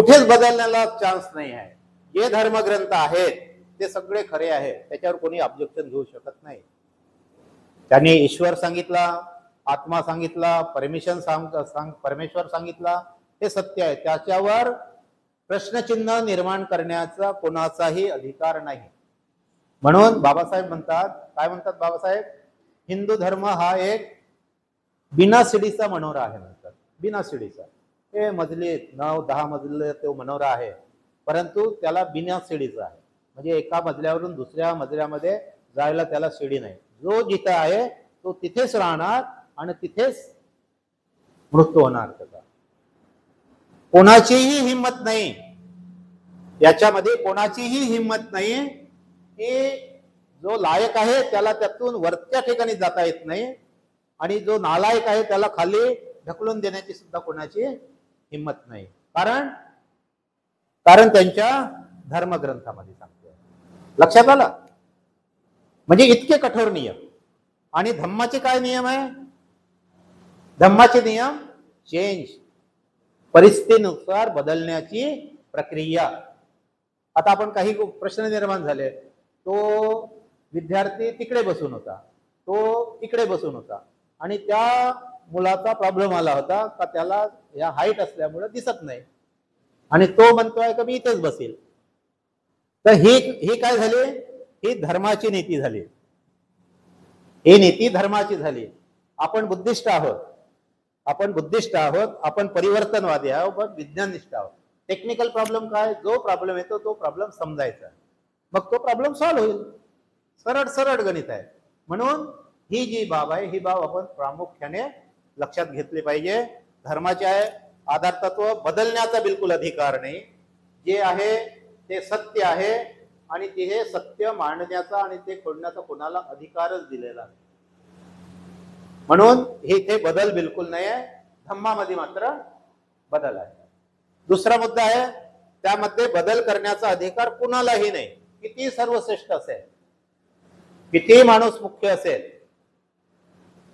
कुठेच बदलण्याला चान्स नाही आहे. जे धर्मग्रंथ आहेत ते सगळे खरे आहेत, त्याच्यावर कोणी ऑब्जेक्शन घेऊ शकत नाही. त्यांनी ईश्वर सांगितला, आत्मा सांगितला, परमेश्वर सांगितला, हे सत्य आहे. त्याच्यावर प्रश्नचिन्ह निर्माण करण्याचा कोणाचाही अधिकार नाही. म्हणून बाबासाहेब म्हणतात, काय म्हणतात बाबासाहेब, हिंदू धर्म हा एक बिना शिडीचा मनोरा आहे म्हणतात. बिना शिडीचा, हे मजले 9-10 मजले तो मनोरा आहे, परंतु त्याला बिना शिडीचा आहे. म्हणजे एका मजल्यावरून दुसऱ्या मजल्यामध्ये जायला त्याला शिडी नाही. जो जिथे आहे तो तिथेच राहणार आणि तिथेच मृत्यू होणार. त्याचा कोणाचीही हिंमत नाही, याच्यामध्ये कोणाचीही हिंमत नाही की जो लायक आहे त्याला त्यातून वरच्या ठिकाणी जाता येत नाही, आणि जो नालायक आहे त्याला खाली ढकलून देण्याची सुद्धा कोणाची हिंमत नाही. कारण त्यांच्या धर्मग्रंथामध्ये सांगतो. लक्षात आलं? म्हणजे इतके कठोर नियम. आणि धम्माचे काय नियम आहे? धम्माचे नियम चेंज, परिस्थितीनुसार बदलण्याची प्रक्रिया. आता आपण काही प्रश्न निर्माण झाले, तो विद्यार्थी तिकडे बसून होता, तो इकडे बसून होता, आणि त्या मुलाचा प्रॉब्लेम आला होता का त्याला या हाईट असल्यामुळे दिसत नाही, आणि तो म्हणतोय का मी इथेच बसेल. तर ही काय झाली? ही धर्माची नीती झाली. ही नीती धर्माची झाली. आपण बुद्धिस्ट आहोत, आपण परिवर्तनवादी आहोत, पण विज्ञाननिष्ठ आहोत. टेक्निकल प्रॉब्लेम काय? जो प्रॉब्लेम येतो तो प्रॉब्लेम समजायचा, मग तो प्रॉब्लेम सॉल्व्ह होईल. सरळ सरळ गणित आहे. म्हणून ही जी बाब आहे, ही बाब आपण प्रामुख्याने लक्षात घेतली पाहिजे. धर्माचे आहे आधार तत्व बदलण्याचा बिलकुल अधिकार नाही. जे आहे ते सत्य आहे, आणि ते हे सत्य मांडण्याचा आणि ते खोडण्याचा कोणाला अधिकारच दिलेला नाही. म्हणून हे बदल बिलकुल नाही आहे. धम्मामध्ये मात्र बदल आहे. दुसरा मुद्दा आहे, त्यामध्ये बदल करण्याचा अधिकार कुणालाही नाही. किती सर्वश्रेष्ठ असेल, किती माणूस मुख्य असेल,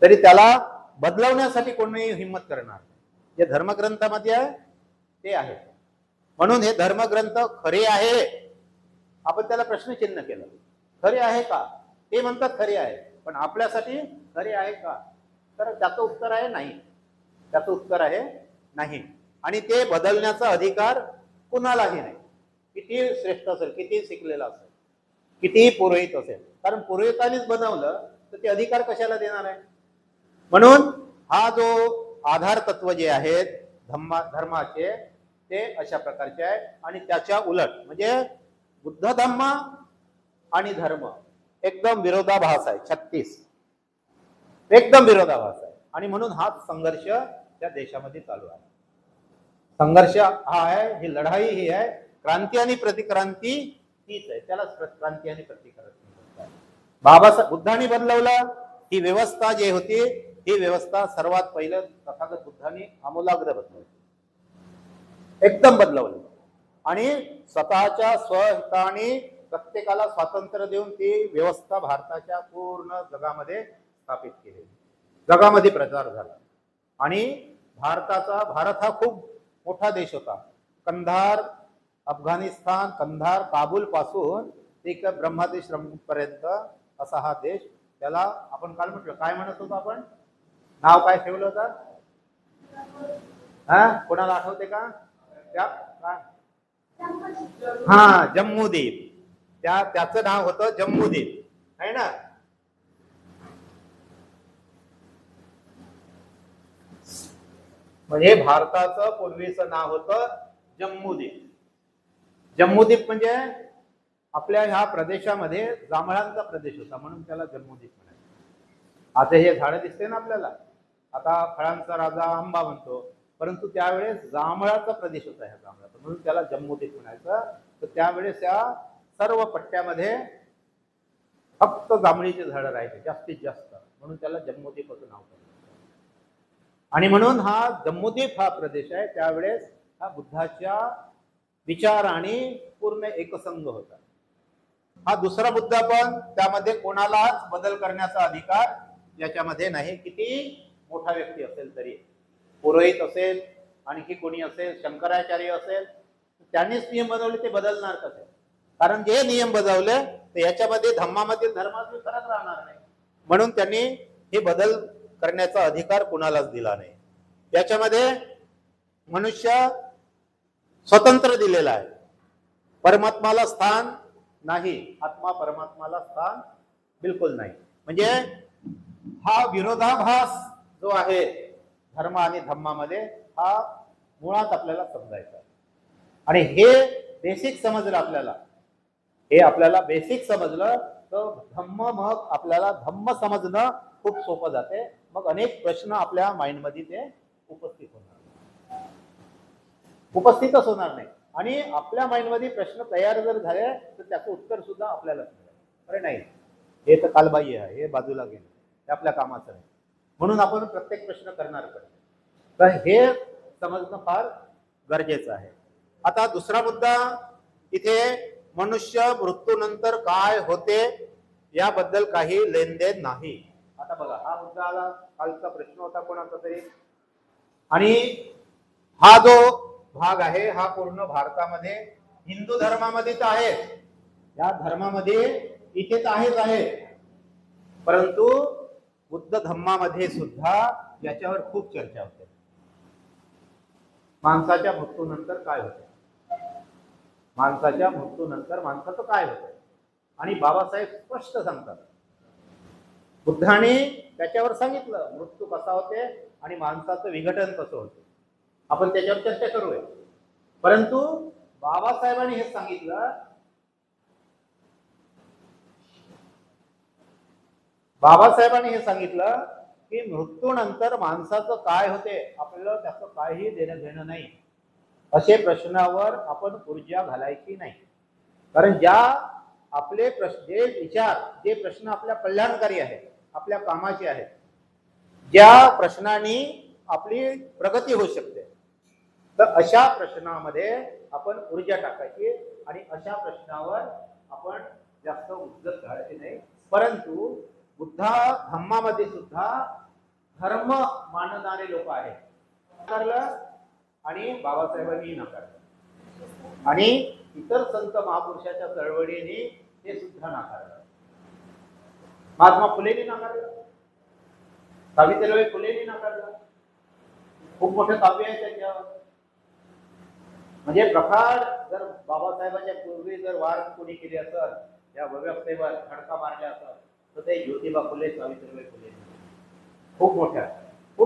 तरी त्याला बदलवण्यासाठी कोणीही हिंमत करणार. जे धर्मग्रंथामध्ये आहे ते आहे. म्हणून हे धर्मग्रंथ खरे आहे. आपण त्याला प्रश्नचिन्ह केलं, खरे आहे का? ते म्हणतात खरे आहे, पण आपल्यासाठी खरे आहे का? तर त्याचं उत्तर आहे नाही. त्याचं उत्तर आहे नाही. आणि ते बदलण्याचा अधिकार कुणालाही नाही. किती श्रेष्ठ असेल, किती शिकलेला असेल, कितीही पुरोहित असेल. कारण पुरोहितांनीच बनवलं तर ते अधिकार कशाला देणार आहे? म्हणून हा जो आधार तत्व जे आहेत धर्माचे ते अशा प्रकारचे आहे. आणि त्याच्या उलट म्हणजे बुद्ध धम्म आणि धर्म एकदम विरोधाभास आहे. 36 एकदम विरोधाभास आहे. आणि म्हणून हा संघर्ष त्या देशामध्ये चालू आहे. संघर्ष हा आहे, ही लढाई ही आहे. क्रांती आणि प्रतिक्रांती तीच आहे. त्यालाच क्रांती आणि प्रतिक्रांती. बाबासाहेब बुद्धांनी बदलवलं ही व्यवस्था जी होती, ही व्यवस्था सर्वात पहिलं तथागत बुद्धांनी आमूलाग्र बदलवली, एकदम बदलवली. आणि स्वतःच्या स्वहिताने प्रत्येकाला स्वातंत्र्य देऊन ती व्यवस्था भारताच्या पूर्ण जगामध्ये स्थापित केली. जगामध्ये प्रचार झाला. आणि भारत हा खूप मोठा देश होता. कंधार अफगाणिस्तान, कंधार काबूल पासून ते ब्रह्मादेश पर्यंत असा हा देश. त्याला आपण काल म्हटलं, काय म्हणत होतो आपण? नाव काय ठेवलं होतं? कोणाला आठवते का? हा, जम्मूद्वीप. त्याचं नाव होतं जम्मूद्वीप, आहे ना. म्हणजे भारताचं पूर्वीचं नाव होतं जम्मूद्वीप. जम्मूद्वीप म्हणजे आपल्या ह्या प्रदेशामध्ये जांभळांचा प्रदेश होता, म्हणून त्याला जम्मूद्वीप म्हणायचं. आता हे झाडं दिसते ना आपल्याला, आता फळांचा राजा आंबा म्हणतो, परंतु त्यावेळेस जांभळाचा प्रदेश होता ह्या जांभळाचा, म्हणून त्याला जम्मूद्वीप म्हणायचं. तर त्यावेळेस या सर्व पट्ट्यामध्ये फक्त जांभळीचे झाडं राहायचे जास्तीत जास्त, म्हणून त्याला जम्मूद्वीप असं नाव पडलं. आणि म्हणून हा जम्मूद्वीप हा प्रदेश आहे. त्यावेळेस हा बुद्धाच्या विचार आणि पूर्ण एकसंघ होता. हा दुसरा मुद्दा, पण त्यामध्ये कोणालाच बदल करण्याचा अधिकार याच्यामध्ये नाही. किती मोठा व्यक्ती असेल तरी, पुरोहित असेल, आणखी कोणी असेल, शंकराचार्य असेल, त्यांनीच नियम बनवले, ते बदलणार कसे? कारण जे नियम बनवले ते याच्यामध्ये धम्मामधील धर्मातील फरक राहणार नाही, म्हणून त्यांनी हे बदल करण्याचा अधिकार कुणालाच दिला नाही. याच्यामध्ये मनुष्य स्वतंत्र दिलेला आहे. परमात्माला स्थान नाही, आत्मा परमात्माला स्थान बिलकुल नाही. म्हणजे हा विरोधाभास जो आहे धर्म आणि धम्मामध्ये, हा मुळात आपल्याला समजायचा. आणि हे बेसिक समजलं आपल्याला, हे आपल्याला बेसिक समजलं तर धम्म मग आपल्याला धम्म समजणं खूप सोपं जाते. मग अनेक प्रश्न आपल्या माइंडमध्ये ते उपस्थितच होणार नाही. आणि आपल्या माइंडमध्ये प्रश्न तयार जर झाले तर त्याचं उत्तर सुद्धा आपल्यालाच मिळेल. अरे नाही, हे तर कालबाह्य आहे, हे बाजूला गेलं, हे आपल्या कामाचं नाही, म्हणून आपण प्रत्येक प्रश्न करणार करतो. तर हे समजणं फार गरजेचं आहे. आता दुसरा मुद्दा इथे, मनुष्य मृत्यूनंतर काय होते याबद्दल काही लेनदेन नाही. आता बघा, हा मुद्दा आला, कालचा प्रश्न होता कोणाचा तरी, आणि हा जो भाग आहे हा पूर्ण भारतामध्ये हिंदू धर्मामध्ये तर आहे, या धर्मामध्ये इथे तर आहेच आहे, परंतु बुद्ध धम्मामध्ये सुद्धा याच्यावर खूप चर्चा होते. माणसाच्या मृत्यूनंतर काय होते, माणसाच्या मृत्यूनंतर माणसाचं काय होतं. आणि बाबासाहेब स्पष्ट सांगतात, बुद्धाने त्याच्यावर सांगितलं मृत्यू कसा होते आणि माणसाचं विघटन कसं होते. आपण त्याच्यावर चर्चा करूया, परंतु बाबासाहेबांनी हे सांगितलं, बाबासाहेबांनी हे सांगितलं की मृत्यूनंतर माणसाचं काय होते आपल्याला त्याचं काहीही देणं घेणं नाही. असे प्रश्नावर आपण ऊर्जा घालायची नाही. कारण ज्या आपले प्रश्न, जे विचार, जे प्रश्न आपल्या कल्याणकारी आहेत, आपल्या कामाचे आहेत, ज्या प्रश्नांनी आपली प्रगती होऊ शकते, तर अशा प्रश्नामध्ये आपण ऊर्जा टाकायची आणि अशा प्रश्नावर आपण जास्त उद्गत घालायची नाही. परंतु बुद्धा धम्मामध्ये सुद्धा धर्म मानणारे लोक आहेत, नाकारलं आणि बाबासाहेबांनी नाकारलं, आणि इतर संत महापुरुषाच्या चळवळीने ते सुद्धा नाकारलं. महात्मा फुलेंनी नाकारलं, सावित्रीबाई फुलेंनी नाकारलं, खूप मोठं काव्य आहे त्याच्यावर. म्हणजे प्रकार जर बाबासाहेबांच्या पूर्वी जर वार कोणी केली असेल, या व्यवस्थेवर खडका मारल्या असेल, तर ते ज्योतिबा फुले, सावित्रीबाई फुले, खूप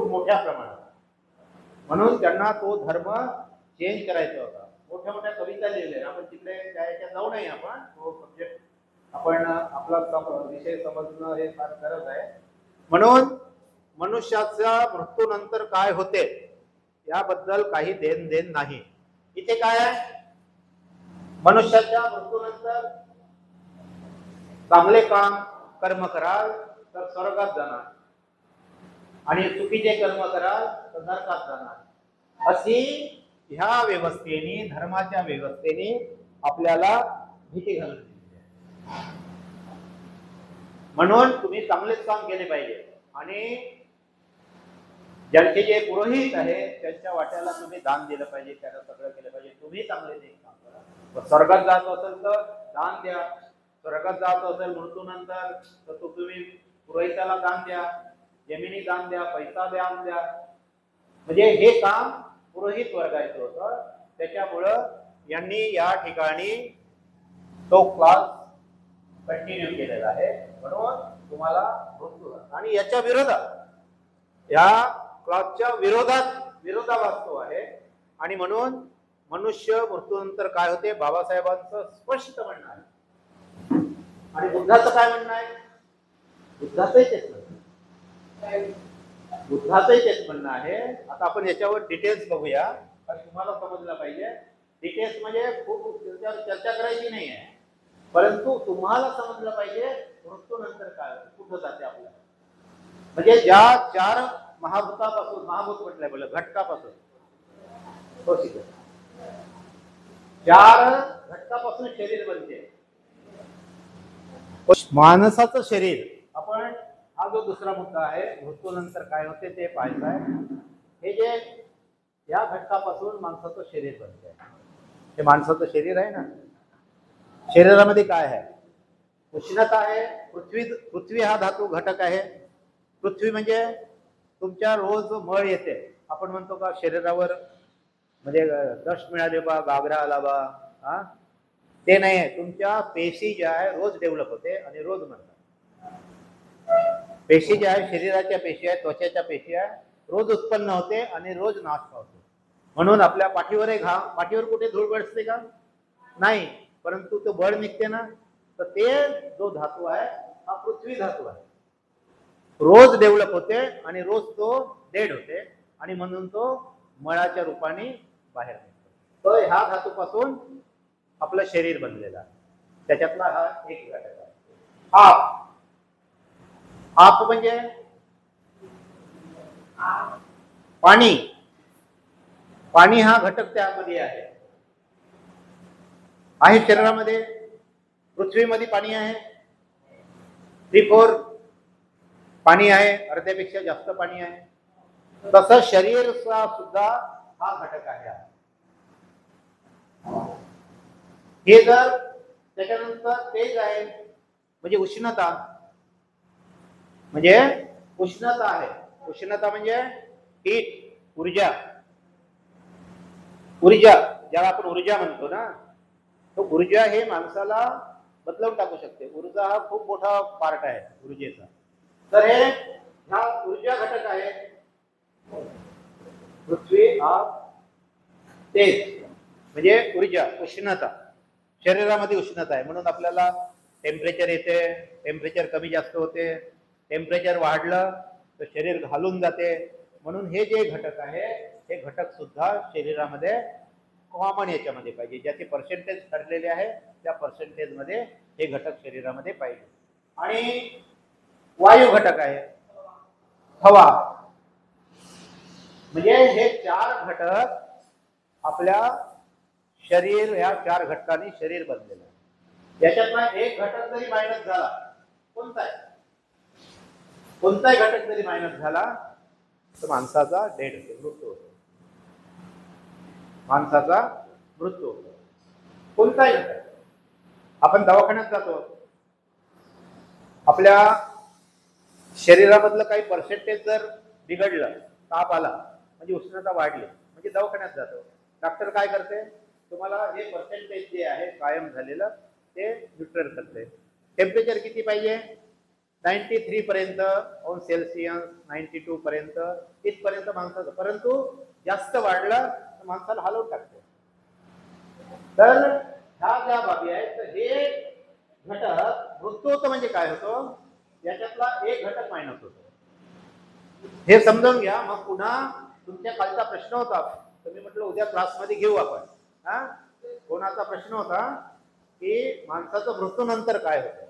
मोठ्या प्रमाणात. म्हणून त्यांना तो धर्म चेंज करायचा होता. मोठ्या मोठ्या कविता लिहिल्या, आपण तिकडे त्याच्या जाऊ नये, आपण तो सब्जेक्ट, आपण आपला विषय समजणं हे फार गरज आहे. म्हणून मनुष्याच्या मृत्यूनंतर काय होते याबद्दल काही देण नाही. इथे काय आहे, मनुष्याच्या मृत्यूनंतर चांगले काम कर्म कराल तर स्वर्गात जाणार, आणि चुकीचे कर्म कराल तर नरकात जाणार. अशी ह्या व्यवस्थेने, धर्माच्या व्यवस्थेने आपल्याला भीती घालून दिली आहे. म्हणून तुम्ही चांगलेच काम केले पाहिजे, आणि ज्यांचे जे पुरोहित आहेत त्यांच्या वाट्याला तुम्ही दान दिलं पाहिजे, त्यांना सगळं केलं पाहिजे. तुम्ही चांगले ते काम करा. स्वर्गात जात असेल तर दान द्या, स्वर्गात जात असेल मृत्यूनंतर तर तुम्ही पुरोहिताला दान द्या, जमिनी दान द्या, पैसा दान द्या. म्हणजे हे काम पुरोहित वर्गाचं होतं. त्याच्यामुळं यांनी या ठिकाणी तो क्लास कंटिन्यू केलेला आहे. म्हणून तुम्हाला मृत्यू, आणि याच्या विरोधात, या क्लासच्या विरोधाभास तो आहे. आणि म्हणून मनुष्य मृत्यूनंतर काय होते बाबासाहेबांचं स्पष्ट म्हणणं आहे. आणि बुद्धाचं काय म्हणणं आहे, बुद्धाचंही तेच म्हणणं आहे. आता आपण याच्यावर डिटेल्स बघूया, कारण तुम्हाला समजलं पाहिजे. डिटेल्स म्हणजे खूप चर्चा करायची नाही आहे, परंतु तुम्हाला समजलं पाहिजे मृत्यूनंतर काय, कुठं जाते आपल्याला. म्हणजे ज्या 4 महाभूतापासून, महाभूत म्हटलंय बोल, घटकापासून, हो ठीक आहे, 4 घटकापासून शरीर बनते. माणसाचं शरीर, आपण हा जो दुसरा मुद्दा आहे मृत्यूनंतर काय होते ते पाहायचं आहे. हे जे या घटकापासून माणसाचं शरीर बनते, हे माणसाचं शरीर आहे ना. शरीरामध्ये काय आहे? उष्णता आहे. पृथ्वी हा धातू घटक आहे. पृथ्वी म्हणजे तुमच्या रोज मळ येते, आपण म्हणतो का शरीरावर म्हणजे दष्ट मिळाले बा, गागरा आला बा, हा, ते नाही आहे. तुमच्या पेशी ज्या आहे रोज डेव्हलप होते आणि रोज मरतात. पेशी ज्या आहे, शरीराच्या पेशी आहे, त्वचेच्या पेशी आहे, रोज उत्पन्न होते आणि रोज नाश पावते. म्हणून आपल्या पाठीवर पाठीवर कुठे धूळ बसते का? नाही. परंतु तो बळ निघते ना, तर ते जो धातू आहे हा पृथ्वी धातू आहे. रोज डेव्हलप होते आणि रोज तो डेड होते आणि म्हणून तो मळाच्या रूपाने बाहेर निघतो. तर ह्या धातूपासून आपलं शरीर बनलेलं आहे. त्याच्यातला हा एक घटक आहे. आप म्हणजे पाणी. पाणी हा घटक त्यामध्ये आहे शरीरामध्ये. पृथ्वीमध्ये पाणी आहे, 3/4 पाणी आहे, अर्ध्यापेक्षा जास्त पाणी आहे. तसं शरीरचा सुद्धा हा घटक आहे. हे जर त्याच्यानंतर तेज आहे म्हणजे उष्णता. म्हणजे उष्णता आहे. उष्णता म्हणजे हीट, ऊर्जा. ऊर्जा ज्याला आपण ऊर्जा म्हणतो ना, तो ऊर्जा हे माणसाला बदलवून टाकू शकते. ऊर्जा हा खूप मोठा पार्ट आहे ऊर्जेचा. तर हे हा ऊर्जा घटक आहे. पृथ्वी हा तेज म्हणजे ऊर्जा, उष्णता. शरीरामध्ये उष्णता आहे म्हणून आपल्याला टेम्परेचर येते, टेम्परेचर कमी जास्त होते. टेम्परेचर वाढलं तर शरीर घालून जाते. म्हणून हे जे घटक आहे हे घटक सुद्धा शरीरामध्ये कॉमन याच्यामध्ये पाहिजे. ज्याचे पर्सेंटेज ठरलेले आहे त्या पर्सेंटेज मध्ये हे घटक शरीरामध्ये पाहिजे. आणि वायू घटक आहे, हवा. म्हणजे हे 4 घटक आपल्या शरीर, या 4 घटकांनी शरीर बनलेलं आहे. याच्यातला एक घटक जरी मायनस झाला, कोणताही घटक जरी मायनस झाला तर माणसाचा डेड होतो, मृत्यू होतो. माणसाचा मृत्यू होतो. कोणताही घटक. आपण दवाखान्यात जातो, आपल्या शरीरामधलं काही पर्सेंटेज जर बिघडलं, ताप आला म्हणजे उष्णता वाढली म्हणजे दवाखान्यात जातो. डॉक्टर काय करते? तुम्हाला हे पर्सेंटेज जे आहे कायम झालेलं ते न्यूट्रल करते. टेम्परेचर किती पाहिजे? 93 पर्यंत अंश सेल्सिअस, 92 पर्यंत, इथपर्यंत माणसाचं. परंतु जास्त वाढलं तर माणसाला हलवून टाकते. तर ह्या ज्या बाबी आहेत, तर हे घटक मृत्यू होतं म्हणजे काय होतं? याच्यातला एक घटक मायनस होतो. हे समजून घ्या. मग पुन्हा तुमच्या कालचा प्रश्न होता, तर मी म्हटलं उद्या क्लासमध्ये घेऊ आपण. हा, कोणाचा प्रश्न होता की माणसाचं मृत्यूनंतर काय होतं?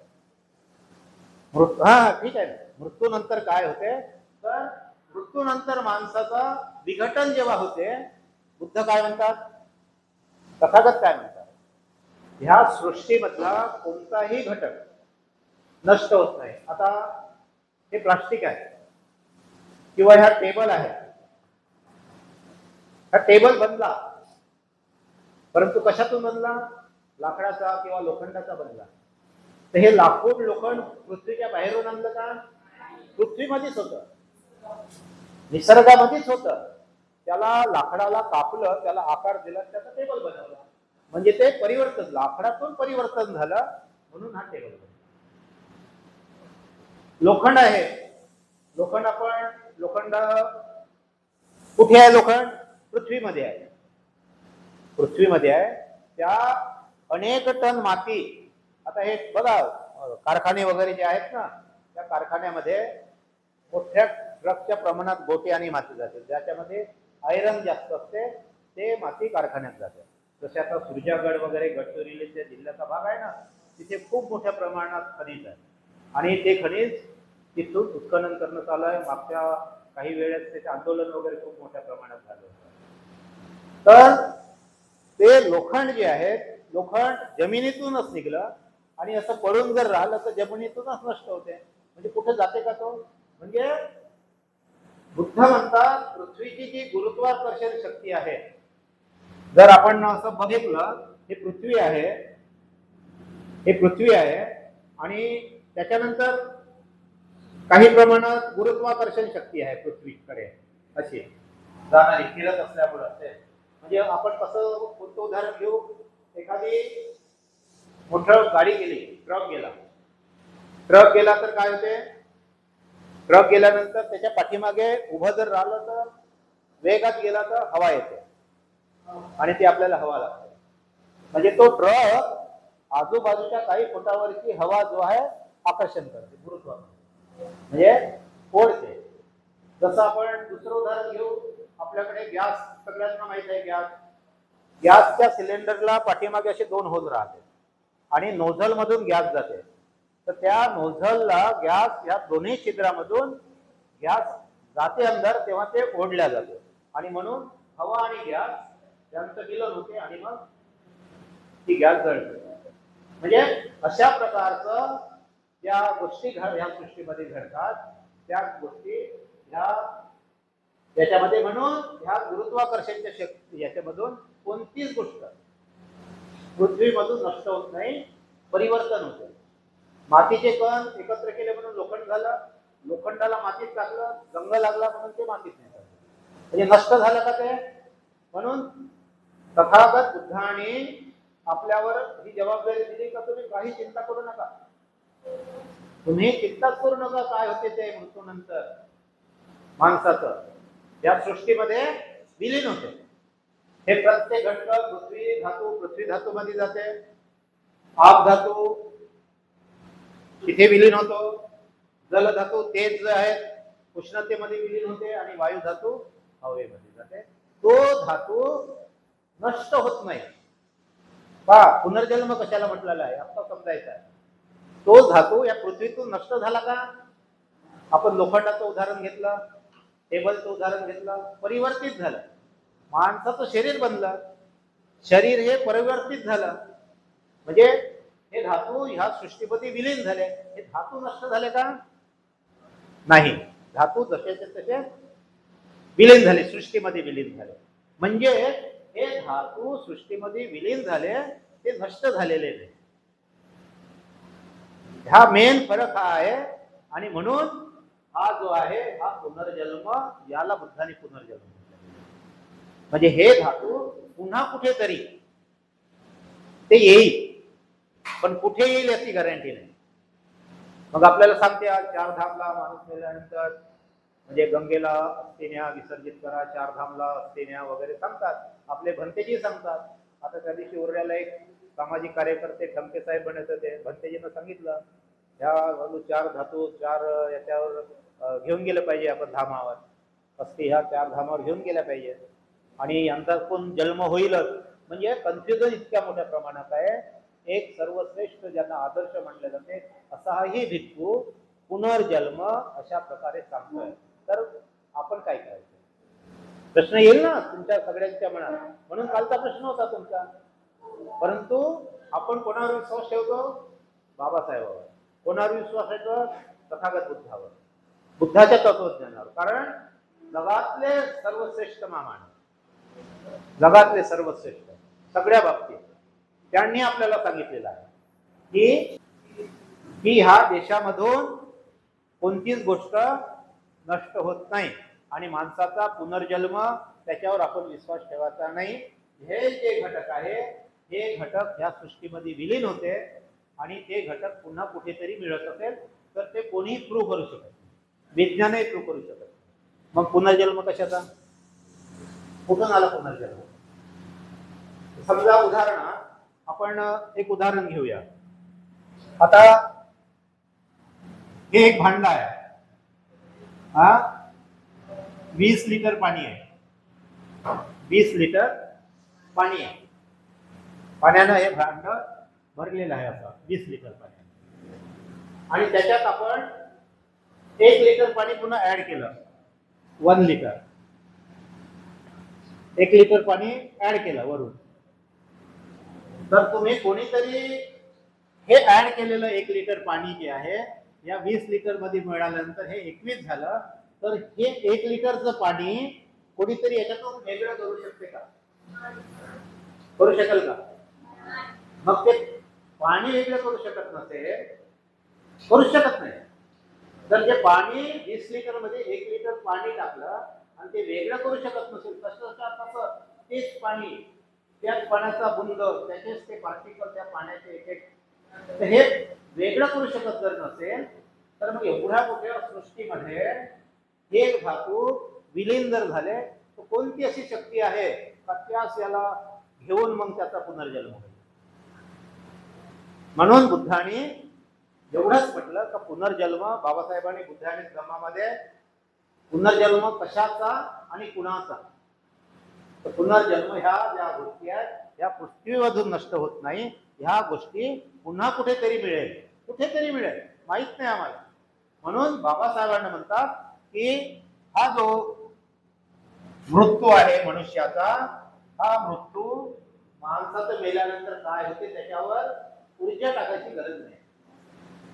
हा ठीक आहे. मृत्यूनंतर काय होते? तर मृत्यूनंतर माणसाचा विघटन जेव्हा होते, बुद्ध काय म्हणतात, तथागत काय म्हणतात, ह्या सृष्टीमधला कोणताही घटक नष्ट होत नाही. आता हे प्लास्टिक आहे किंवा ह्या टेबल आहे, हा टेबल बनला, परंतु कशातून बनला? लाकडाचा किंवा लोखंडाचा बनला. तर हे लाकूड लोखंड पृथ्वीच्या बाहेरून आणलं का? पृथ्वीमध्येच होतं, निसर्गामध्येच होतं. त्याला लाकडाला कापलं, त्याला आकार दिला, त्याचा टेबल बनवला. म्हणजे ते परिवर्तन, लाकडातून परिवर्तन झालं म्हणून हा टेबल बनला. लोखंड आहे, लोखंड कुठे आहे? लोखंड पृथ्वीमध्ये आहे. पृथ्वीमध्ये आहे. त्या अनेक टन माती. आता हे बघा, कारखाने वगैरे जे आहेत ना, त्या कारखान्यामध्ये मोठ्या ट्रकच्या प्रमाणात गोटे आणि माती जाते. ज्याच्यामध्ये आयरन जास्त असते ते माती कारखान्यात जाते. जसे आता सुरजागड वगैरे गडचिरोलीच्या जिल्ह्याचा भाग आहे ना, तिथे खूप मोठ्या प्रमाणात खनिज आहे आणि ते खनिज तिथून उत्खनन करणं चालू आहे. मागच्या काही वेळेस त्याचे आंदोलन वगैरे खूप मोठ्या प्रमाणात झालं होतं. तर ते लोखंड जे आहे, लोखंड जमिनीतूनच निघलं आणि असं पडून जर राहिलं तर जमिनीतूनच नष्ट होते. म्हणजे कुठे जाते का तो? म्हणजे बुद्ध म्हणतात पृथ्वीची जी गुरुत्वाकर्षण शक्ती आहे जर आपण असं बघितलं, हे पृथ्वी आहे, हे पृथ्वी आहे आणि त्याच्यानंतर काही प्रमाणात गुरुत्वाकर्षण शक्ती आहे पृथ्वीकडे अशी जाणारी फिरत असल्यामुळे असेल. म्हणजे आपण कसं कोणतं उदाहरण घेऊ, एखादी मोठं गाडी गेली, ट्रक गेला तर काय होते, ट्रक गेल्यानंतर त्याच्या पाठीमागे उभं जर राहिलं तर वेगात गेला तर हवा येते आणि ती आपल्याला हवा लागते. म्हणजे तो ट्रक आजूबाजूच्या काही फुटावरची हवा जो आहे आकर्षण करते, गुरुत्वाकर्षण म्हणजे ओढते. जसं आपण दुसरं उदाहरण घेऊ, आपल्याकडे गॅस, सगळ्यांना माहित आहे गॅसच्या सिलेंडरला पाठीमागे असे 2 होल राहते आणि नोझल मधून गॅस जाते. तर त्या नोझलला गॅस या दोन्ही छिद्रामधून गॅस जाते अंदर, तेव्हा ते ओढल्या जाते आणि म्हणून हवा आणि गॅस यांचं मिलन होते आणि मग ती गॅस जळते. म्हणजे अशा प्रकारचं ज्या गोष्टी ह्या सृष्टीमध्ये घडतात त्या गोष्टी याच्यामध्ये, म्हणून ह्या गुरुत्वाकर्षणच्या शक्ती याच्यामधून कोणतीच गोष्ट पृथ्वीमधून नष्ट होत नाही, परिवर्तन होते. मातीचे कण एकत्र केले म्हणून लोखंड झालं, लोखंडाला मातीत टाकलं, जंग लागला म्हणून ते मातीत नाही टाकलं, म्हणजे नष्ट झालं का ते. म्हणून तथागत बुद्धाने आपल्यावर ही जबाबदारी दिली का तुम्ही काही चिंता करू नका, तुम्ही चिंताच करू नका काय होते ते मृत्यूनंतर. माणसाचं या सृष्टीमध्ये विलीन होते. हे प्रत्येक घटक पृथ्वी धातू मध्ये जाते, आप धातू तिथे विलीन होतो, जल धातू तेज आहे उष्णतेमध्ये विलीन होते आणि वायू धातू हवेमध्ये जाते. तो धातू नष्ट होत नाही. पुनर्जन्म कशाला म्हटलेला आहे आता समजायचा आहे. तो धातू या पृथ्वीतून नष्ट झाला का, आपण लोखंडाचं उदाहरण घेतलं, टेबलचं उदाहरण घेतलं, परिवर्तित झालं. माणसाचं शरीर बनलं, शरीर हे परिवर्तित झालं, म्हणजे हे धातू ह्या सृष्टीमध्ये विलीन झाले. हे धातू नष्ट झाले का नाही, धातू जसेच्या तसे विलीन झाले, सृष्टीमध्ये विलीन झाले. म्हणजे हे धातू सृष्टीमध्ये विलीन झाले, ते नष्ट झालेले नाही. हा मेन फरक हा आहे. आणि म्हणून हा जो आहे हा पुनर्जन्म, याला बुद्धाने पुनर्जन्म म्हटलं. म्हणजे हे धातू पुन्हा कुठेतरी ते येईल, पण कुठे येईल याची गॅरंटी नाही. मग आपल्याला सांगते आज 4 धामला माणूस मेल्यानंतर म्हणजे गंगेला अस्थी न्या, विसर्जित करा, 4 धामला अस्थी न्या वगैरे सांगतात, आपले भंतेजी सांगतात. आता त्या दिवशी उरल्याला एक सामाजिक कार्यकर्ते ठमके साहेब बनत होते, भंतेजीनं सांगितलं ह्या 4 धातू 4 याच्यावर घेऊन गेलं पाहिजे आपण धामावर, अस्थी ह्या 4 धामावर घेऊन गेल्या पाहिजे आणि यांचा कोण जन्म होईलच. म्हणजे कन्फ्युजन इतक्या मोठ्या प्रमाणात आहे. एक सर्वश्रेष्ठ ज्यांना आदर्श मानले जाते असा हाही भिक्खू पुनर्जन्म अशा प्रकारे सांगतोय. तर आपण काय करायचं, प्रश्न येईल ना तुमच्या सगळ्यांच्या मनात. म्हणून कालचा प्रश्न होता तुमचा, परंतु आपण कोणावर विश्वास ठेवतो, बाबासाहेबांवर. कोणावर विश्वास ठेवतो, तथागत बुद्धावर, बुद्धाच्या तत्वज्ञानावर. कारण जगातले सर्वश्रेष्ठ महामानव, जगातले सर्वश्रेष्ठ सगळ्या बाबतीत त्यांनी आपल्याला सांगितलेलं आहे की ह्या देशामधून कोणतीच गोष्ट नष्ट होत नाही आणि माणसाचा पुनर्जन्म त्याच्यावर आपण विश्वास ठेवायचा नाही. हे जे घटक आहे हे घटक ह्या सृष्टीमध्ये विलीन होते आणि ते घटक पुन्हा कुठेतरी मिळत असेल तर ते कोणीही प्रूव्ह करू शकत नाही, विज्ञानही प्रूव्ह करू शकत नाही. मग पुनर्जन्म कशाचा, कुठून आला पुनर्जन्म? समजा उदाहरणार्थ आपण एक उदाहरण घेऊया. आता हे एक भांड आहे, हा 20 लिटर पाणी आहे, 20 लिटर पाणी आहे, पाण्यानं हे भांड भरलेलं आहे असं 20 लिटर पाणी. आणि त्याच्यात आपण 1 लिटर पाणी पुन्हा ऍड केलं, 1 लिटर, 1 लिटर पाणी ऍड केलं वरून. तर तुम्ही कोणीतरी हे ऍड केलेलं 1 लिटर पाणी जे आहे या 20 लिटर मध्ये मिळाल्यानंतर हे 21 झालं, तर हे 1 लिटरचं पाणी कोणीतरी याच्यातून वेगळं करू शकते का? करू शकेल का? मग ते पाणी वेगळं करू शकत नसेल, करू शकत नाही. तर जे पाणी 20 लिटर मध्ये 1 लिटर पाणी टाकलं आणि ते वेगळं करू शकत नसेल, तसं तेच पाणी, त्याच पाण्याचा बुंद, त्याचेच ते पार्टिकल त्या पाण्याचे एक हे वेगळं करू शकत जर नसेल, तर मग एवढ्या मोठ्या सृष्टीमध्ये हे धातू विलीन जर झाले, तर कोणती अशी शक्ती आहे का त्यास याला घेऊन मग त्याचा पुनर्जन्म होईल? म्हणून बुद्धाने एवढंच म्हटलं का पुनर्जन्म, बाबासाहेबांनी बुद्ध आणि धम्मामध्ये पुनर्जन्म कशाचा आणि कुणाचा, तर पुनर्जन्म ह्या ज्या गोष्टी आहेत ह्या पृथ्वीवरून नष्ट होत नाही, ह्या गोष्टी पुन्हा कुठेतरी मिळेल, कुठेतरी मिळेल, माहित नाही आम्हाला. म्हणून बाबासाहेबांना म्हणतात की हा जो मृत्यू आहे मनुष्याचा, हा मृत्यू माणसाचं मेल्यानंतर काय होते त्याच्यावर ऊर्जा टाकायची गरज नाही.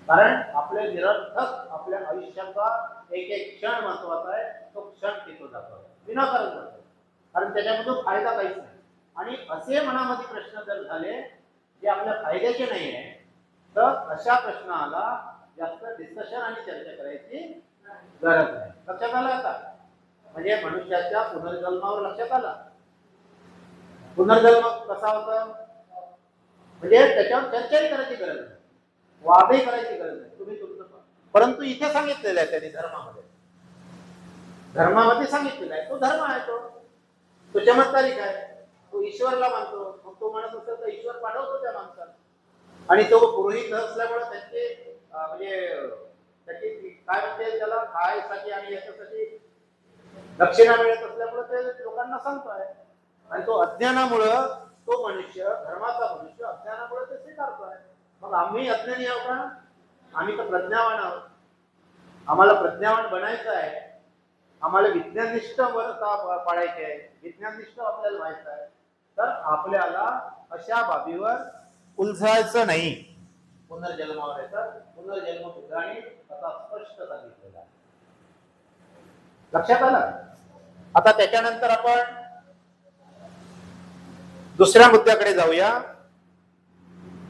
कारण आपल्या निरर्थक आपल्या आयुष्याचा एक एक क्षण महत्वाचा आहे, तो क्षण टिकून जातो विनाकारण जातो, कारण त्याच्यामधून फायदा काहीच नाही. आणि असे मनामध्ये प्रश्न जर झाले जे आपल्या फायद्याचे नाही आहे, तर अशा प्रश्नाला जास्त डिस्कशन आणि चर्चा करायची गरज नाही. लक्षात आलं आता? म्हणजे मनुष्याच्या पुनर्जन्मावर लक्षात आलं. पुनर्जन्म कसा होता म्हणजे त्याच्यावर चर्चाही करायची गरज नाही, वादही करायची गरज नाही, तुम्ही तुमचं. परंतु इथे सांगितलेलं आहे त्यांनी धर्मामध्ये सांगितलेलं आहे, तो धर्म आहे, तो चमत्कारिक आहे, तो ईश्वरला मानतो. मग तो म्हणत असेल तर ईश्वर पाठवतो त्या माणसाला, आणि तो पुरोहित असल्यामुळे त्यांचे म्हणजे त्याची काय म्हणते त्याला खायसाठी आणि याच्यासाठी दक्षिणा मिळत असल्यामुळे ते लोकांना सांगतोय. आणि तो अज्ञानामुळं तो मनुष्य, धर्माचा मनुष्य अज्ञानामुळे ते स्वीकारतोय. मग आम्ही अज्ञानी आहोत का? आम्ही तर प्रज्ञावान आहोत. आम्हाला प्रज्ञावान बनायचं आहे, आम्हाला विज्ञाननिष्ठ वर्ता पाडायचे आहे, विज्ञाननिष्ठ आपल्याला व्हायचं आहे. तर आपल्याला अशा बाबीवर उलझायचं नाही. पुनर्जन्मावर येतात, पुनर्जन्म बुद्धाने आता स्पष्ट सांगितलेला आहे. लक्षात आलं? आता त्याच्यानंतर आपण दुसऱ्या मुद्द्याकडे जाऊया.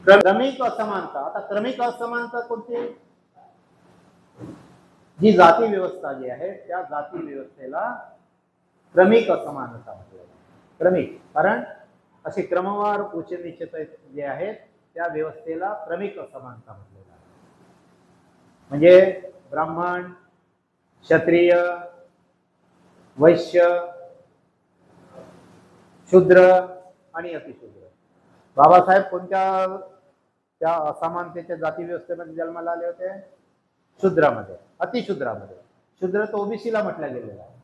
क्रमिक असमानता. आता क्रमिक असमानता कोणती? जी जाती व्यवस्था जी आहे त्या जाती व्यवस्थेला क्रमिक असमानता म्हटलं. क्रमिक कारण असे क्रमवार उच्च नीच जे आहेत त्या व्यवस्थेला क्रमिक असमानता म्हटलेलं आहे. म्हणजे ब्राह्मण, क्षत्रिय, वैश्य, शूद्र आणि अतिशूद्र. बाबासाहेब कोणत्या त्या असमानतेच्या जाती व्यवस्थेमध्ये जन्माला आले होते? शूद्रामध्ये, अतिशूद्रामध्ये. शूद्र तर ओबीसीला म्हटलं गेलेलं आहे,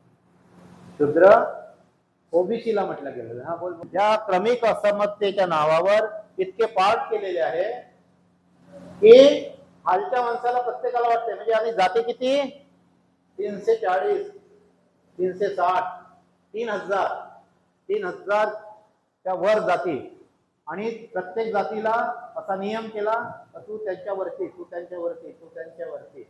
शूद्र ओबीसीला म्हटलं गेलेलं आहे. हा बोल. त्या क्रमिक असमतेच्या नावावर इतके पाठ केलेले आहे की हालच्या माणसाला प्रत्येकाला वाटते म्हणजे आधी जाती किती? 340, 360, 3000 त्या वर जाती. आणि प्रत्येक जातीला असा नियम केला तू त्यांच्यावरती, तू त्यांच्यावरती, तू त्यांच्यावरती.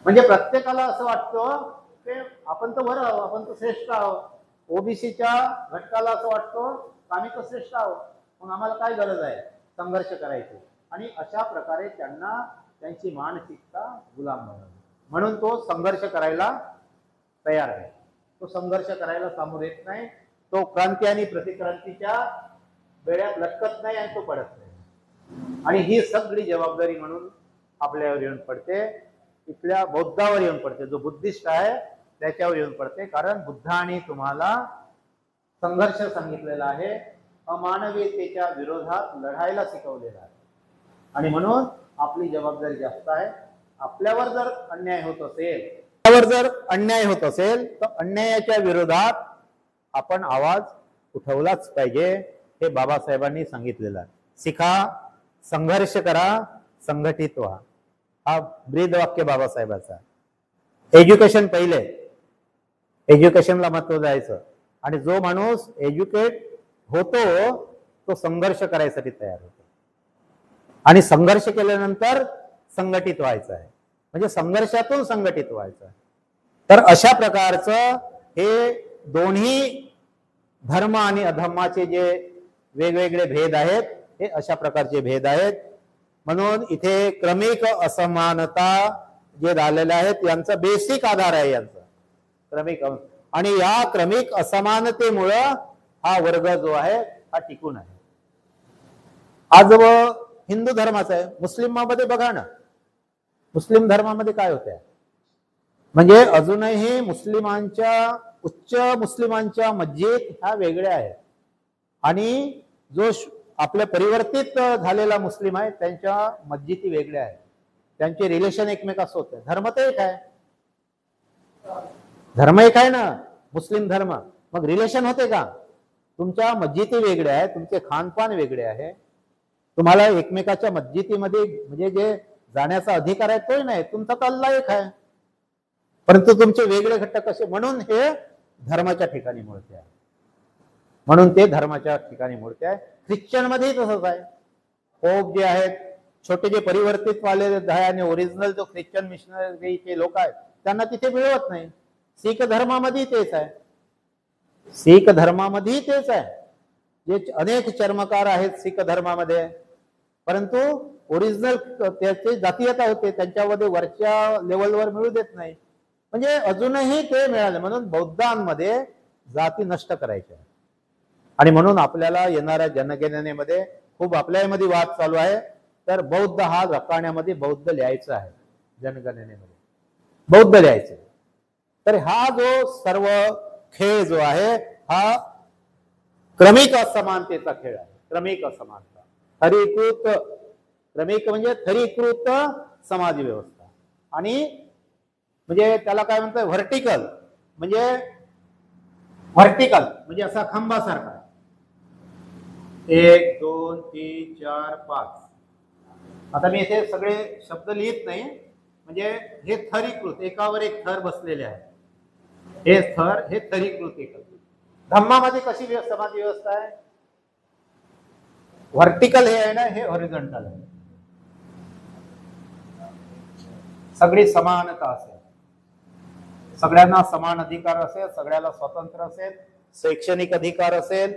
म्हणजे प्रत्येकाला असं वाटतं की आपण तर वर आहोत, आपण तर श्रेष्ठ आहोत. ओबीसीच्या घटकाला असं वाटतं आम्ही तर श्रेष्ठ आहोत, मग आम्हाला काय गरज आहे संघर्ष करायची. आणि अशा प्रकारे त्यांना त्यांची मानसिकता गुलाम बनवली. म्हणून तो संघर्ष करायला तयार आहे, तो संघर्ष करायला सामोरे येत नाही, तो क्रांती आणि प्रतिक्रांतीच्या वेळात लटकत नाही आणि तो पडत नाही. आणि ही सगळी जबाबदारी म्हणून आपल्यावर येऊन पडते, इथल्या बौद्धावर येऊन पडते. जो बुद्धिस्ट आहे त्याच्यावर येऊन पडते. कारण बुद्धाने तुम्हाला संघर्ष सांगितलेला आहे, अमानवीयतेच्या विरोधात लढायला शिकवलेला आहे. आणि म्हणून आपली जबाबदारी जास्त आहे. आपल्यावर जर अन्याय होत असेल तर अन्यायाच्या विरोधात आपण आवाज उठवलाच पाहिजे. हे बाबासाहेबांनी सांगितलेलं आहे. शिका, संघर्ष करा, संघटित व्हा. हा ब्रीद वाक्य बाबासाहेबाचा. एज्युकेशन पहिले, एज्युकेशनला महत्व द्यायचं. आणि जो माणूस एज्युकेट होतो तो संघर्ष करायसाठी तयार होतो. आणि संघर्ष केल्यानंतर संघटित व्हायचं आहे, म्हणजे संघर्षातून संघटित व्हायचं आहे. तर अशा प्रकारचं हे दोन्ही धर्म आणि अधर्माचे जे वेगवेगळे भेद आहेत, हे अशा प्रकारचे भेद आहेत. म्हणून इथे क्रमिक असमानता जे झालेले आहेत यांचा बेसिक आधार आहे यांचा क्रमिक, आणि या क्रमिक असमानतेमुळं हा वर्ग जो आहे हा टिकून आहे. आज हिंदू धर्माचा आहे, मुस्लिमामध्ये बघा ना, मुस्लिम धर्मामध्ये काय होतंय, म्हणजे अजूनही उच्च मुस्लिमांच्या मस्जिद ह्या वेगळ्या आहेत आणि जो आपल्या परिवर्तित झालेला मुस्लिम आहे त्यांच्या मस्जिदी वेगळ्या आहेत, त्यांचे रिलेशन एकमेकांसोबत होते. धर्म तर एक आहे, धर्म एक आहे ना मुस्लिम धर्म, मग रिलेशन होते का? तुमच्या मस्जिदी वेगळ्या आहेत, तुमचे खानपान वेगळे आहे, तुम्हाला एकमेकाच्या मस्जिदीमध्ये म्हणजे जे जाण्याचा अधिकार आहे तोही नाही, तुमचा तर अल्लाह एक आहे, परंतु तुमचे वेगळे घटक कसे? म्हणून हे धर्माच्या ठिकाणी मूर्ती आहे, म्हणून ते धर्माच्या ठिकाणी मूर्ती आहे. ख्रिश्चन मध्ये तसंच आहे. पोप जे आहेत, छोटे जे परिवर्तित वाले आहे आणि ओरिजिनल जो ख्रिश्चन मिशनरीचे लोक आहेत त्यांना तिथे मिळवत नाही. शीख धर्मामध्ये तेच आहे, शीख धर्मामध्ये तेच आहे, जे अनेक चर्मकार आहेत शीख धर्मामध्ये, परंतु ओरिजिनल त्याचे जातीयता होते त्यांच्यामध्ये वरच्या लेवलवर मिळू देत नाही. म्हणजे अजूनही ते मिळाले, म्हणून बौद्धांमध्ये जाती नष्ट करायच्या. आणि म्हणून आपल्याला येणाऱ्या जनगणनेमध्ये खूप आपल्यामध्ये वाद चालू आहे, तर बौद्ध हा रकाण्यामध्ये बौद्ध लिहायचा आहे, जनगणनेमध्ये बौद्ध लिहायचं. तर हा जो सर्व खेळ जो आहे हा क्रमिक असमानतेचा खेळ आहे. क्रमिक असमानता, थरीकृत, क्रमिक म्हणजे थरीकृत समाज व्यवस्था, आणि म्हणजे त्याला काय म्हणतात व्हर्टिकल, म्हणजे असा खांबासारखा 1 2 3 4 5. आता मी इथे सगळे शब्द लिहित नाही, म्हणजे हे थरीकृत, एकावर एक थर बसलेले आहे, हे थर, हे थरीकृत एकत्र. धम्मामध्ये कशी समाज व्यवस्था आहे? व्हर्टिकल हे आहे ना, हे हॉरिझॉन्टल आहे. सगळी समानता असेल, सगळ्यांना समान अधिकार असेल, सगळ्याला स्वातंत्र्य असेल, शैक्षणिक अधिकार असेल,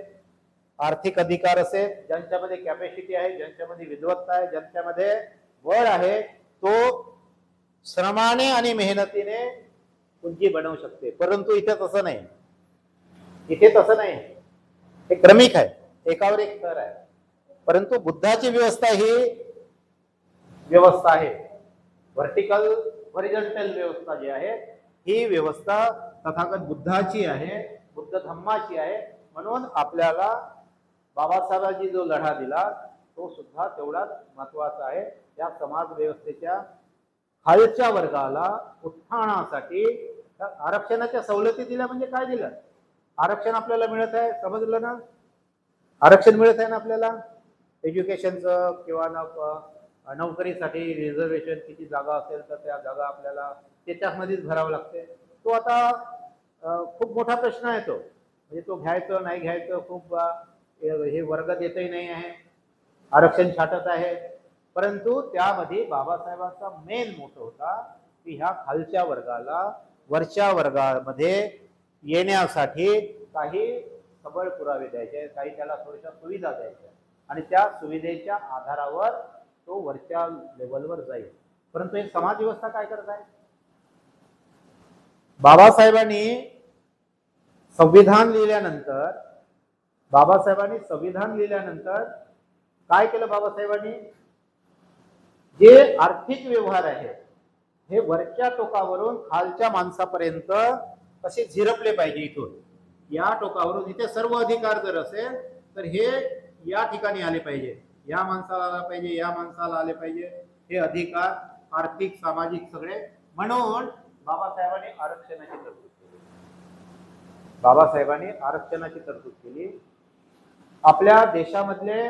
आर्थिक अधिकार असेल, ज्यांच्यामध्ये कॅपॅसिटी आहे, ज्यांच्यामध्ये विद्वत्ता आहे, ज्यांच्यामध्ये बळ आहे, तो श्रमाने आणि मेहनतीने पुंजी बनवू शकते. परंतु इथे तसं नाही, इथे तसं नाही, हे क्रमिक आहे, एकावर एक थर आहे. परंतु बुद्धाची व्यवस्था ही व्यवस्था आहे व्हर्टिकल हॉरिझॉन्टल व्यवस्था जी आहे ही व्यवस्था तथागत बुद्धाची आहे, बुद्ध धम्माची आहे. म्हणून आपल्याला बाबासाहेबांनी जो लढा दिला तो सुद्धा तेवढाच महत्वाचा आहे. या समाज व्यवस्थेच्या खालच्या वर्गाला उत्थानासाठी आरक्षणाच्या सवलती दिल्या. म्हणजे काय दिलं? आरक्षण आपल्याला मिळत आहे, समजलं ना? आरक्षण मिळत आहे ना आपल्याला एज्युकेशनचं किंवा नोकरीसाठी रिझर्वेशन किती जागा असेल तर त्या जागा आपल्याला त्याच्यामध्येच भरावं लागते. तो आता खूप मोठा प्रश्न आहे तो, म्हणजे तो घ्यायचं नाही घ्यायचं खूप हे वर्ग देतही नाही आहे, आरक्षण छाटत आहे. परंतु त्यामध्ये बाबासाहेबांचा मेन मोठं होता की ह्या खालच्या वर्गाला वरच्या वर्गामध्ये येण्यासाठी काही सबळ पुरावे द्यायचे, काही त्याला थोड्याशा सुविधा द्यायच्या आणि त्या सुविधेच्या आधारावर तो वरच्या लेवलवर जाईल. परंतु एक समाज व्यवस्था काय करत आहे? बाबासाहेबांनी संविधान लिहिल्यानंतर काय केलं? बाबासाहेबांनी जे आर्थिक व्यवहार आहेत हे वरच्या टोकावरून खालच्या माणसापर्यंत कसे झिरपले पाहिजे. इथून या टोकावरून इथे सर्व अधिकार जर असेल तर हे या ठिकाणी आले पाहिजे, या माणसाला आला पाहिजे, या माणसाला आले पाहिजे हे अधिकार, आर्थिक सामाजिक सगळे. म्हणून बाबासाहेबांनी आरक्षणाची तरतूद केली. आपल्या देशामधले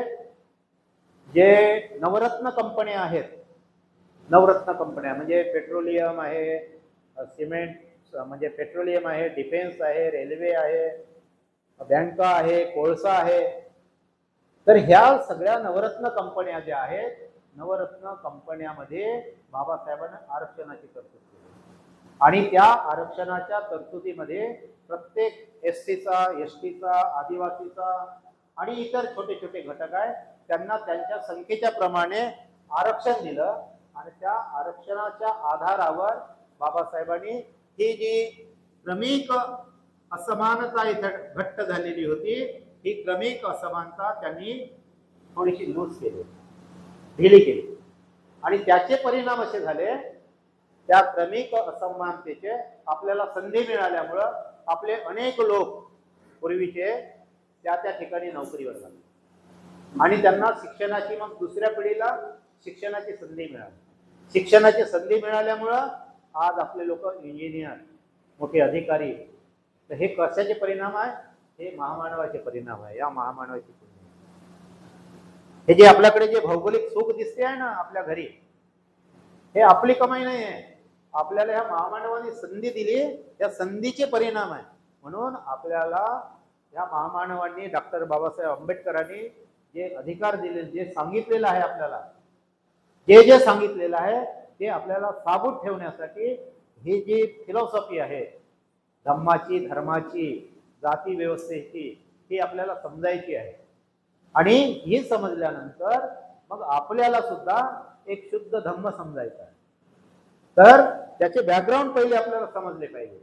जे नवरत्न कंपन्या आहेत, नवरत्न कंपन्या म्हणजे पेट्रोलियम आहे, सिमेंट म्हणजे पेट्रोलियम आहे, डिफेन्स आहे, रेल्वे आहे, बँका आहे, कोळसा आहे. तर ह्या सगळ्या नवरत्न कंपन्या ज्या आहेत, नवरत्न कंपन्यामध्ये बाबासाहेबांनी आरक्षणाची तरतूद केली आणि त्या आरक्षणाच्या तरतुदीमध्ये प्रत्येक एससीचा, एसटीचा, आदिवासीचा आणि इतर छोटे छोटे घटक आहे त्यांना त्यांच्या संख्येच्या प्रमाणे आरक्षण दिलं आणि त्या आरक्षणाच्या आधारावर बाबासाहेबांनी ही जी क्रमिक असमानता इथे घट्ट झालेली होती ही क्रमिक असमानता त्यांनी थोडीशी लूज केली, ढिली केली आणि त्याचे परिणाम असे झाले त्या क्रमिक असमानतेचे आपल्याला संधी मिळाल्यामुळं आपले अनेक लोक पूर्वीचे त्या त्या ठिकाणी नोकरीवर लागले आणि त्यांना शिक्षणाची मग दुसऱ्या पिढीला शिक्षणाची संधी मिळाली. शिक्षणाची संधी मिळाल्यामुळं आज आपले लोक इंजिनियर, मोठे अधिकारी. तर हे कशाचे परिणाम आहे? हे महामानवाचे परिणाम आहे. या महामानवाचे परिणाम हे जे आपल्याकडे जे भौगोलिक सुख दिसते आहे ना आपल्या घरी, हे आपली कमाई नाही आहे. आपल्याला ह्या महामानवाने संधी दिली, या संधीचे परिणाम आहे. म्हणून आपल्याला या महामानवांनी डॉक्टर बाबासाहेब आंबेडकरांनी जे अधिकार दिले, जे सांगितलेलं आहे आपल्याला, जे सांगितलेलं आहे ते आपल्याला साबूत ठेवण्यासाठी ही जी फिलॉसॉफी आहे धम्माची, धर्माची, जाती व्यवस्थेची, ही आपल्याला समजायची आहे. आणि ही समजल्यानंतर मग आपल्याला सुद्धा एक शुद्ध धम्म समजायचा आहे. तर त्याचे बॅकग्राऊंड पहिले आपल्याला समजले पाहिजे.